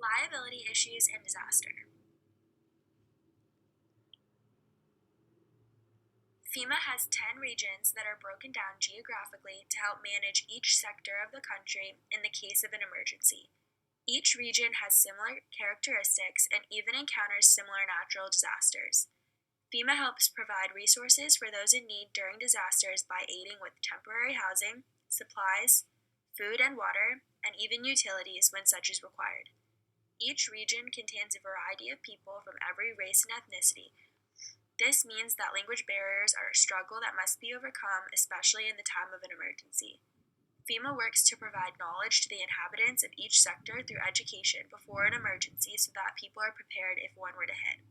Liability issues and disaster. FEMA has 10 regions that are broken down geographically to help manage each sector of the country in the case of an emergency. Each region has similar characteristics and even encounters similar natural disasters. FEMA helps provide resources for those in need during disasters by aiding with temporary housing, supplies, food and water, and even utilities when such is required. Each region contains a variety of people from every race and ethnicity. This means that language barriers are a struggle that must be overcome, especially in the time of an emergency. FEMA works to provide knowledge to the inhabitants of each sector through education before an emergency so that people are prepared if one were to hit.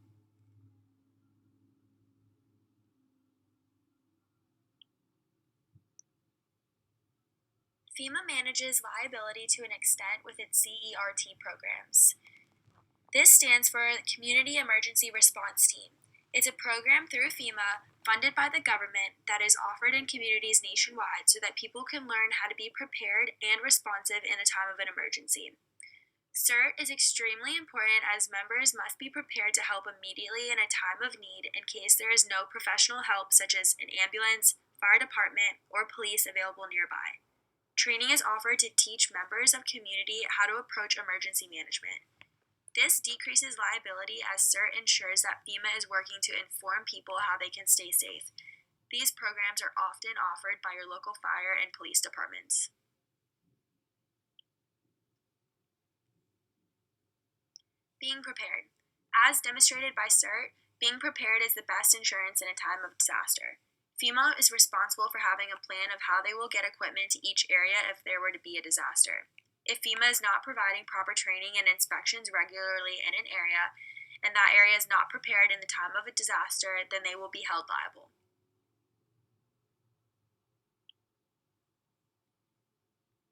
FEMA manages liability to an extent with its CERT programs. This stands for Community Emergency Response Team. It's a program through FEMA funded by the government that is offered in communities nationwide so that people can learn how to be prepared and responsive in a time of an emergency. CERT is extremely important as members must be prepared to help immediately in a time of need in case there is no professional help such as an ambulance, fire department, or police available nearby. Training is offered to teach members of community how to approach emergency management. This decreases liability as CERT ensures that FEMA is working to inform people how they can stay safe. These programs are often offered by your local fire and police departments. Being prepared. As demonstrated by CERT, being prepared is the best insurance in a time of disaster. FEMA is responsible for having a plan of how they will get equipment to each area if there were to be a disaster. If FEMA is not providing proper training and inspections regularly in an area, and that area is not prepared in the time of a disaster, then they will be held liable.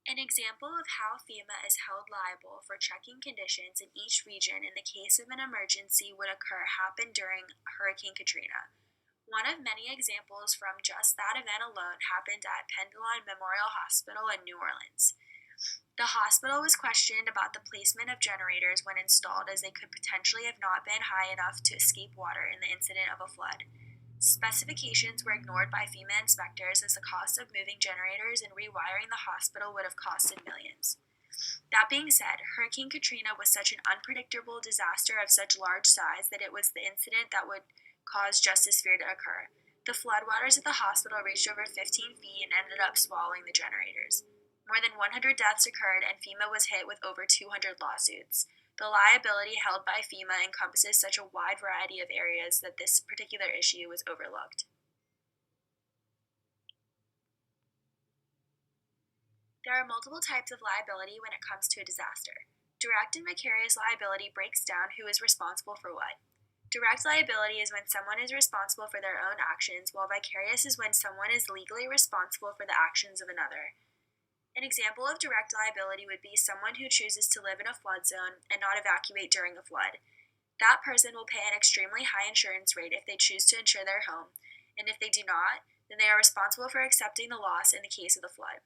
An example of how FEMA is held liable for checking conditions in each region in the case of an emergency would happen during Hurricane Katrina. One of many examples from just that event alone happened at Pendleton Memorial Hospital in New Orleans. The hospital was questioned about the placement of generators when installed as they could potentially have not been high enough to escape water in the incident of a flood. Specifications were ignored by FEMA inspectors as the cost of moving generators and rewiring the hospital would have costed millions. That being said, Hurricane Katrina was such an unpredictable disaster of such large size that it was the incident that would cause just as fear to occur. The floodwaters at the hospital reached over 15 feet and ended up swallowing the generators. More than 100 deaths occurred, and FEMA was hit with over 200 lawsuits. The liability held by FEMA encompasses such a wide variety of areas that this particular issue was overlooked. There are multiple types of liability when it comes to a disaster. Direct and vicarious liability breaks down who is responsible for what. Direct liability is when someone is responsible for their own actions, while vicarious is when someone is legally responsible for the actions of another. An example of direct liability would be someone who chooses to live in a flood zone and not evacuate during a flood. That person will pay an extremely high insurance rate if they choose to insure their home, and if they do not, then they are responsible for accepting the loss in the case of the flood.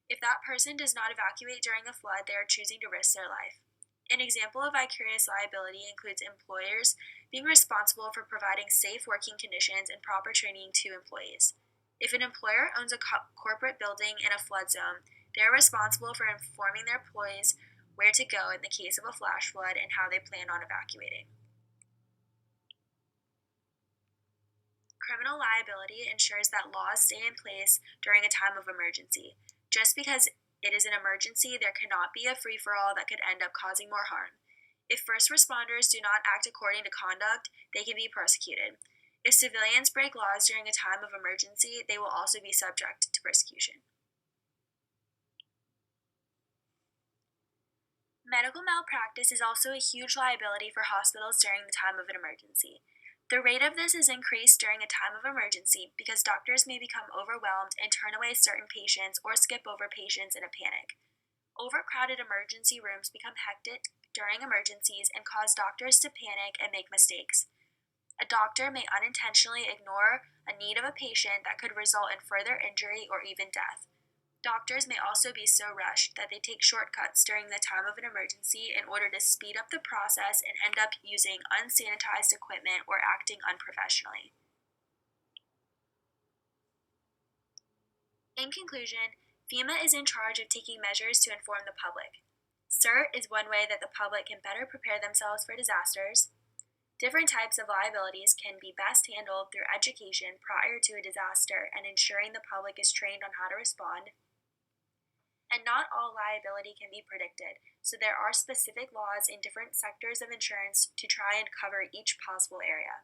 If that person does not evacuate during a flood, they are choosing to risk their life. An example of vicarious liability includes employers being responsible for providing safe working conditions and proper training to employees. If an employer owns a corporate building in a flood zone, they are responsible for informing their employees where to go in the case of a flash flood and how they plan on evacuating. Criminal liability ensures that laws stay in place during a time of emergency. Just because it is an emergency, there cannot be a free-for-all that could end up causing more harm. If first responders do not act according to conduct, they can be prosecuted. If civilians break laws during a time of emergency, they will also be subject to persecution. Medical malpractice is also a huge liability for hospitals during the time of an emergency. The rate of this is increased during a time of emergency because doctors may become overwhelmed and turn away certain patients or skip over patients in a panic. Overcrowded emergency rooms become hectic during emergencies and cause doctors to panic and make mistakes. A doctor may unintentionally ignore a need of a patient that could result in further injury or even death. Doctors may also be so rushed that they take shortcuts during the time of an emergency in order to speed up the process and end up using unsanitized equipment or acting unprofessionally. In conclusion, FEMA is in charge of taking measures to inform the public. CERT is one way that the public can better prepare themselves for disasters. Different types of liabilities can be best handled through education prior to a disaster and ensuring the public is trained on how to respond. And not all liability can be predicted, so there are specific laws in different sectors of insurance to try and cover each possible area.